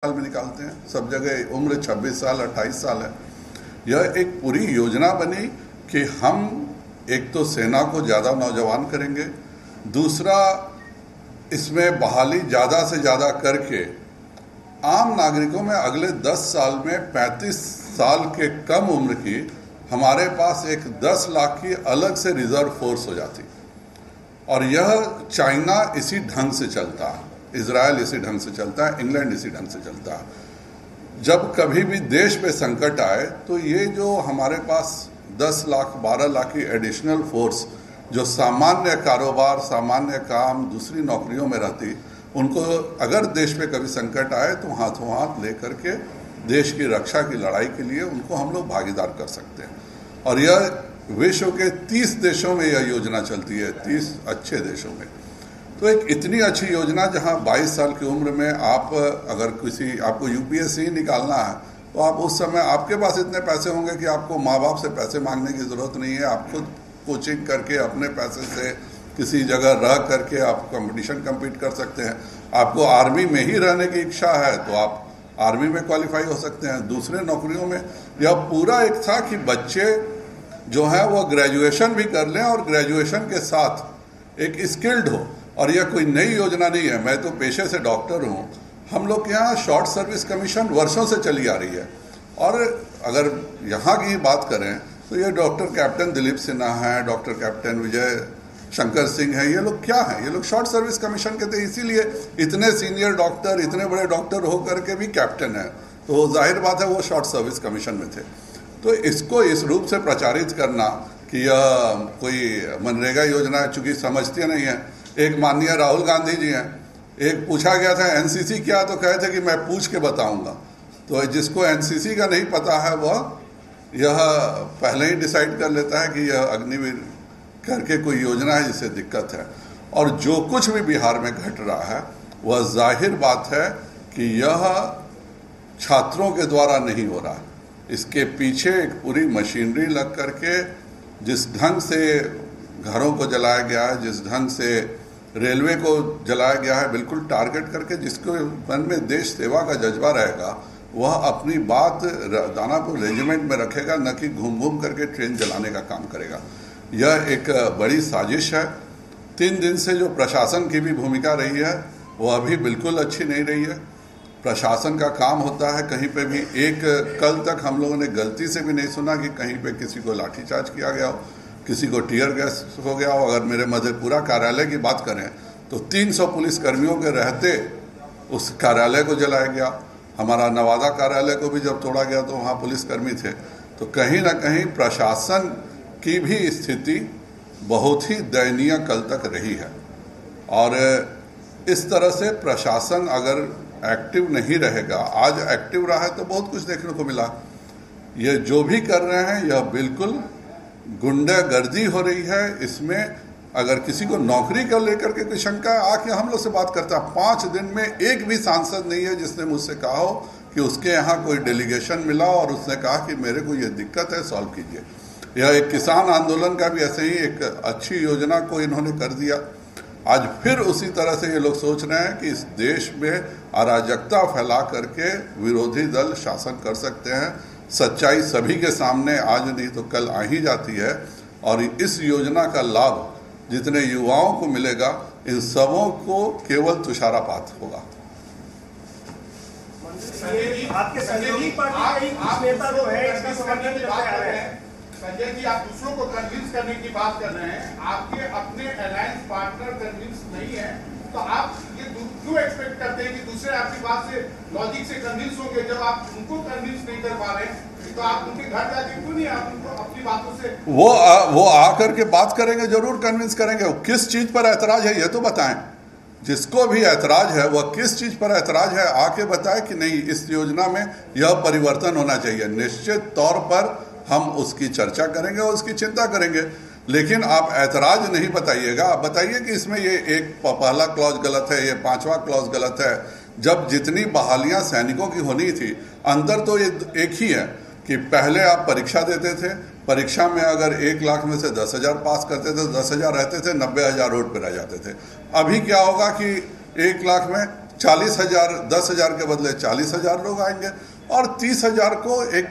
साल में निकालते हैं, सब जगह उम्र 26 साल 28 साल है। यह एक पूरी योजना बनी कि हम एक तो सेना को ज़्यादा नौजवान करेंगे, दूसरा इसमें बहाली ज़्यादा से ज़्यादा करके आम नागरिकों में अगले 10 साल में 35 साल के कम उम्र की हमारे पास एक 10 लाख की अलग से रिजर्व फोर्स हो जाती। और यह चाइना इसी ढंग से चलता है, इजराइल इसी ढंग से चलता है, इंग्लैंड इसी ढंग से चलता है। जब कभी भी देश पे संकट आए तो ये जो हमारे पास 10 लाख 12 लाख की एडिशनल फोर्स जो सामान्य कारोबार, सामान्य काम, दूसरी नौकरियों में रहती, उनको अगर देश पे कभी संकट आए तो हाथों हाथ लेकर के देश की रक्षा की लड़ाई के लिए उनको हम लोग भागीदार कर सकते हैं। और यह विश्व के 30 देशों में यह योजना चलती है, 30 अच्छे देशों में। तो एक इतनी अच्छी योजना जहां 22 साल की उम्र में आप अगर आपको यूपीएससी निकालना है तो आप उस समय आपके पास इतने पैसे होंगे कि आपको माँ बाप से पैसे मांगने की ज़रूरत नहीं है। आप खुद कोचिंग करके अपने पैसे से किसी जगह रह करके आप कंपटीशन कम्पीट कर सकते हैं। आपको आर्मी में ही रहने की इच्छा है तो आप आर्मी में क्वालिफाई हो सकते हैं। दूसरे नौकरियों में यह पूरा एक था कि बच्चे जो है वो ग्रेजुएशन भी कर लें और ग्रेजुएशन के साथ एक स्किल्ड हो। और यह कोई नई योजना नहीं है, मैं तो पेशे से डॉक्टर हूँ। हम लोग के यहाँ शॉर्ट सर्विस कमीशन वर्षों से चली आ रही है। और अगर यहाँ की बात करें तो ये डॉक्टर कैप्टन दिलीप सिन्हा हैं, डॉक्टर कैप्टन विजय शंकर सिंह हैं, ये लोग क्या हैं? ये लोग शॉर्ट सर्विस कमीशन के थे, इसीलिए इतने सीनियर डॉक्टर, इतने बड़े डॉक्टर होकर के भी कैप्टन हैं। तो जाहिर बात है वो शॉर्ट सर्विस कमीशन में थे। तो इसको इस रूप से प्रचारित करना कि यह कोई मनरेगा योजना है, चूँकि समझते नहीं है। एक माननीय राहुल गांधी जी हैं, एक पूछा गया था एनसीसी क्या, तो कहे थे कि मैं पूछ के बताऊंगा। तो जिसको एनसीसी का नहीं पता है वह यह पहले ही डिसाइड कर लेता है कि यह अग्निवीर करके कोई योजना है जिससे दिक्कत है। और जो कुछ भी बिहार में घट रहा है वह जाहिर बात है कि यह छात्रों के द्वारा नहीं हो रहा। इसके पीछे एक पूरी मशीनरी लग करके जिस ढंग से घरों को जलाया गया है, जिस ढंग से रेलवे को जलाया गया है, बिल्कुल टारगेट करके, जिसको मन में देश सेवा का जज्बा रहेगा वह अपनी बात दानापुर रेजिमेंट में रखेगा, न कि घूम घूम करके ट्रेन जलाने का काम करेगा। यह एक बड़ी साजिश है। 3 दिन से जो प्रशासन की भी भूमिका रही है वह अभी बिल्कुल अच्छी नहीं रही है। प्रशासन का काम होता है कहीं पे भी, एक कल तक हम लोगों ने गलती से भी नहीं सुना कि कहीं पे किसी को लाठीचार्ज किया गया हो, किसी को टीयर गैस हो गया हो। अगर मेरे मधेपुरा कार्यालय की बात करें तो 300 पुलिसकर्मियों के रहते उस कार्यालय को जलाया गया। हमारा नवादा कार्यालय को भी जब तोड़ा गया तो वहाँ पुलिसकर्मी थे। तो कहीं ना कहीं प्रशासन की भी स्थिति बहुत ही दयनीय कल तक रही है। और इस तरह से प्रशासन अगर एक्टिव नहीं रहेगा, आज एक्टिव रहा है तो बहुत कुछ देखने को मिला। ये जो भी कर रहे हैं यह बिल्कुल गुंडागर्दी हो रही है। इसमें अगर किसी को नौकरी को लेकर के कोई शंका आके हम लोग से बात करता है, 5 दिन में एक भी सांसद नहीं है जिसने मुझसे कहा हो कि उसके यहाँ कोई डेलीगेशन मिला और उसने कहा कि मेरे को ये दिक्कत है, सॉल्व कीजिए। यह एक किसान आंदोलन का भी ऐसे ही एक अच्छी योजना को इन्होंने कर दिया। आज फिर उसी तरह से ये लोग सोच रहे हैं कि इस देश में अराजकता फैला करके विरोधी दल शासन कर सकते हैं। सच्चाई सभी के सामने आज नहीं तो कल आ ही जाती है। और इस योजना का लाभ जितने युवाओं को मिलेगा, इन सबों को केवल तुषारापात होगा। संजय जी, आप दूसरों को कन्विंस करने की बात कर रहे हैं, आपके अपने अलायंस पार्टनर कन्विंस नहीं है, तो आप ये क्यों एक्सपेक्ट करते हैं कि दूसरे आपकी बात से लॉजिक से कन्विंस होंगे? जब आप उनको कन्विंस नहीं कर पा रहे तो आप उनके घर जाके क्यों नहीं आप उनको अपनी बातों से वो आकर के बात करेंगे, जरूर कन्विंस करेंगे। वो किस चीज पर ऐतराज है ये तो बताएं। जिसको भी ऐतराज है वह किस चीज पर ऐतराज है आके बताए कि नहीं इस योजना में यह परिवर्तन होना चाहिए। निश्चित तौर पर हम उसकी चर्चा करेंगे और उसकी चिंता करेंगे। लेकिन आप ऐतराज नहीं बताइएगा, आप बताइए कि इसमें ये एक पहला क्लॉज गलत है, ये 5वां क्लॉज गलत है। जब जितनी बहालियां सैनिकों की होनी थी, अंतर तो ये एक ही है कि पहले आप परीक्षा देते थे, परीक्षा में अगर 1 लाख में से 10,000 पास करते थे, 10,000 रहते थे, 90,000 रोड पर रह जाते थे। अभी क्या होगा कि 1 लाख में 40,000 10,000 के बदले 40,000 लोग आएंगे और 30,000 को एक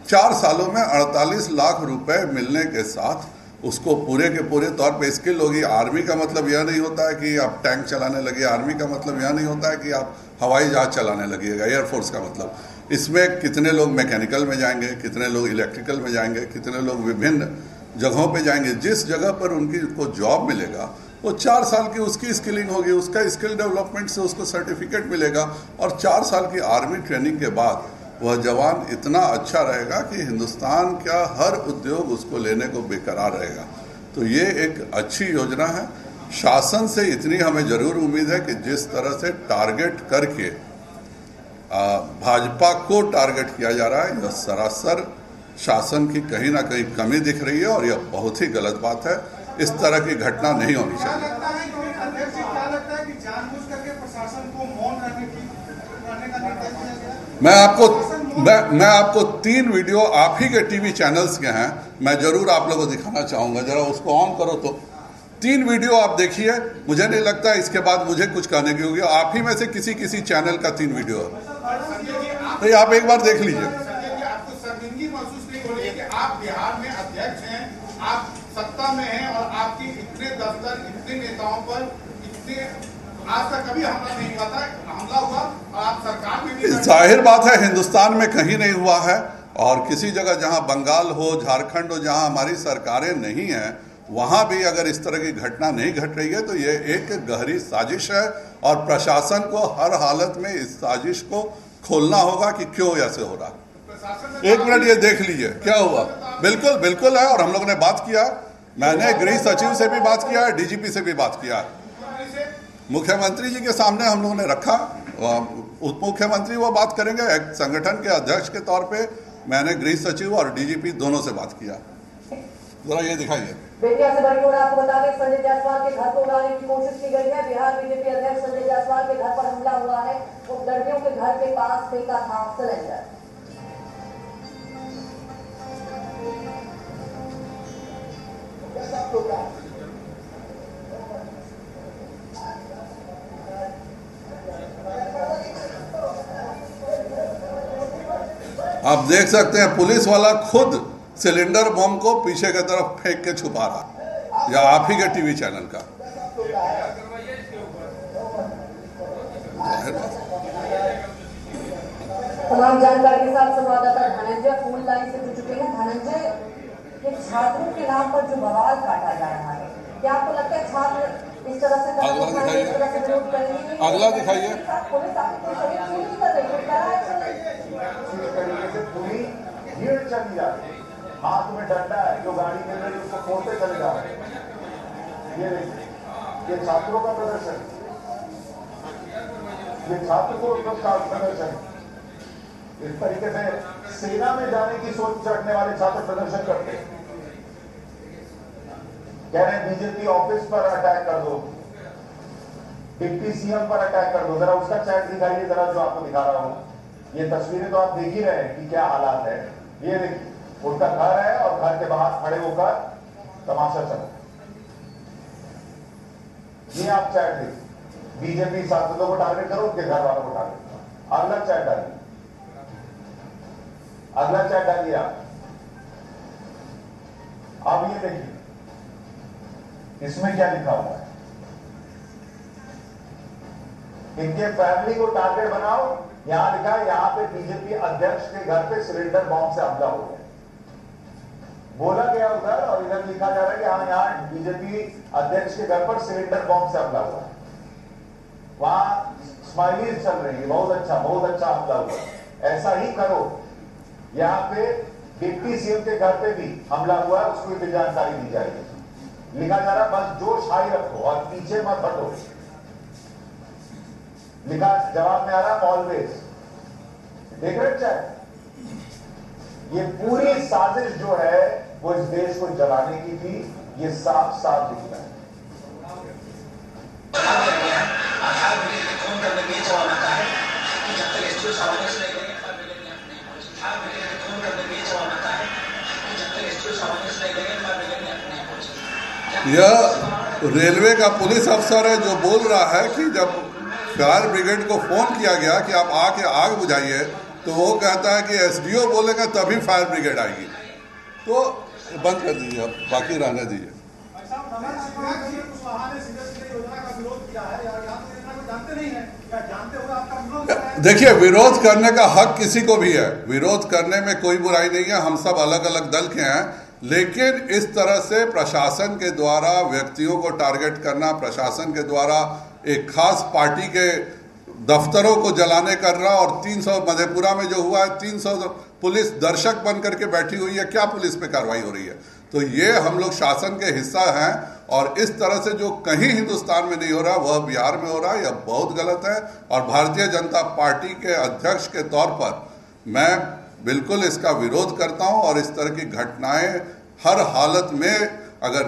4 सालों में 48 लाख रुपए मिलने के साथ उसको पूरे के पूरे तौर पे स्किल होगी। आर्मी का मतलब यह नहीं होता है कि आप टैंक चलाने लगे, आर्मी का मतलब यह नहीं होता है कि आप हवाई जहाज चलाने लगिएगा, एयरफोर्स का मतलब। इसमें कितने लोग मैकेनिकल में जाएंगे, कितने लोग इलेक्ट्रिकल में जाएंगे, कितने लोग विभिन्न जगहों पे जाएंगे। जिस जगह पर उनकी को जॉब मिलेगा वो 4 साल की उसकी स्किलिंग होगी, उसका स्किल डेवलपमेंट से उसको सर्टिफिकेट मिलेगा और 4 साल की आर्मी ट्रेनिंग के बाद वह जवान इतना अच्छा रहेगा कि हिंदुस्तान का हर उद्योग उसको लेने को बेकरार रहेगा। तो ये एक अच्छी योजना है। शासन से इतनी हमें ज़रूर उम्मीद है कि जिस तरह से टारगेट करके भाजपा को टारगेट किया जा रहा है, यह सरासर शासन की कहीं ना कहीं कमी दिख रही है और यह बहुत ही गलत बात है। इस तरह की घटना नहीं होनी चाहिए। क्या लगता है कि जानबूझ करके प्रशासन को मौन रहने का निर्देश दिया गया? मैं आपको 3 वीडियो आप ही के टीवी चैनल्स के हैं, मैं जरूर आप लोगों को दिखाना चाहूंगा। जरा उसको ऑन करो तो 3 वीडियो आप देखिए। मुझे नहीं लगता इसके बाद मुझे कुछ कहने की होगी। आप ही में से किसी चैनल का 3 वीडियो है, तो आप एक बार देख लीजिए। आपको शर्मिंदगी महसूस नहीं हो रही है कि आप बिहार में अध्यक्ष हैं, आप सत्ता में हैं और आपके इतने दफ्तर, इतने नेताओं पर इतने आज तक कभी हमला नहीं हुआ था, हमला हुआ और आप सरकार में भी। जाहिर बात है हिंदुस्तान में कहीं नहीं हुआ है और किसी जगह जहां बंगाल हो, झारखंड हो, जहां हमारी सरकारें नहीं हैं, वहां भी अगर इस तरह की घटना नहीं घट रही है तो ये एक गहरी साजिश है और प्रशासन को हर हालत में इस साजिश को खोलना होगा कि क्यों ऐसे हो रहा है। 1 मिनट ये देख लीजिए क्या हुआ। बिल्कुल है और हम लोगों ने बात किया, मैंने गृह सचिव से भी बात किया है, डीजीपी से भी बात किया है। मुख्यमंत्री जी के सामने हम लोगों ने रखा, उप मुख्यमंत्री वो बात करेंगे। एक संगठन के अध्यक्ष के तौर पे मैंने गृह सचिव और डीजीपी दोनों से बात किया। जरा ये दिखाइए। बेटिया से बड़ी खबर आपको बता दें, संजय जायसवाल के घर को उड़ाने की कोशिश की गई है। बिहार बीजेपी अध्यक्ष संजय जायसवाल के घर पर हमला हुआ है। उपद्रवियों के घर के पास फेंका था सिलेंडर। आप देख सकते हैं पुलिस वाला खुद सिलेंडर बम को पीछे की तरफ फेंक के छुपा रहा, या आप ही के टीवी चैनल का। तमाम जानकारी के साथ संवाददाता धनंजय फोन लाइन से जुड़ चुके हैं। धनंजय, ये छात्रों के नाम पर जो बवाल काटा जा रहा है, क्या आपको लगता है छात्र इस तरह से विरोध करेंगे? अगला दिखाइए। पुलिस आपकी पूरी कर रही है, पूरी भीड़ चली जा रही है, हाथ में डंडा है, जो गाड़ी मिल रही है उसको फोड़ते चले जा रहे हैं। ये छात्रों का प्रदर्शन, ये छात्र का प्रदर्शन। इस तरीके से सेना में जाने की सोच रखने वाले छात्र प्रदर्शन करते हैं। कह रहे हैं बीजेपी ऑफिस पर अटैक कर दो, डिप्टी सीएम पर अटैक कर दो। जरा उसका चैट दिखाइए, जरा जो आपको दिखा रहा हूं। ये तस्वीरें तो आप देख ही रहे हैं कि क्या हालात है। ये देखिए उनका घर है और घर के बाहर खड़े होकर तमाशा चल रहा है। ये आप चैट देखिए, बीजेपी सांसदों को टारगेट करो, उनके घर वालों को टारगेट करो। अगला चैट डालिए, अगला चैट डालिए आप। अब ये देखिए इसमें क्या लिखा हुआ है, इनके फैमिली को टारगेट बनाओ। यहां लिखा है यहां पे बीजेपी अध्यक्ष के घर पे सिलेंडर बॉम्ब से हमला हो गया, बोला गया उधर, और इधर लिखा जा रहा है कि हाँ यहाँ बीजेपी अध्यक्ष के घर पर सिलेंडर बॉम्ब से हमला हुआ है। वहां स्माइलीज चल रही है, बहुत अच्छा हमला हुआ। ऐसा ही करो, यहाँ पे डिप्टी सीएम के घर पे भी हमला हुआ है, उसकी भी जानकारी दी जाएगी। लिखा जा रहा है बस जोश हाई रखो और पीछे मत हटो। लिखा जवाब में आ रहा ऑलवेज। देख रहे चैट, ये पूरी साजिश जो है वो इस देश को जलाने की थी, ये साफ साफ दिखता है। यह रेलवे का पुलिस अफसर है जो बोल रहा है कि जब फायर ब्रिगेड को फोन किया गया कि आप आके आग बुझाइए, तो वो कहता है कि एसडीओ बोलेगा तभी फायर ब्रिगेड आएगी। तो बंद कर दीजिए, अब बाकी रहने दीजिए। देखिए, विरोध करने का हक किसी को भी है, विरोध करने में कोई बुराई नहीं है, हम सब अलग अलग दल के हैं, लेकिन इस तरह से प्रशासन के द्वारा व्यक्तियों को टारगेट करना, प्रशासन के द्वारा एक खास पार्टी के दफ्तरों को जलाने कर रहा, और 300 मधेपुरा में जो हुआ है 300 पुलिस दर्शक बन करके बैठी हुई है, क्या पुलिस पे कार्रवाई हो रही है? तो ये हम लोग शासन के हिस्सा हैं, और इस तरह से जो कहीं हिंदुस्तान में नहीं हो रहा वह बिहार में हो रहा है, यह बहुत गलत है। और भारतीय जनता पार्टी के अध्यक्ष के तौर पर मैं बिल्कुल इसका विरोध करता हूं, और इस तरह की घटनाएं हर हालत में अगर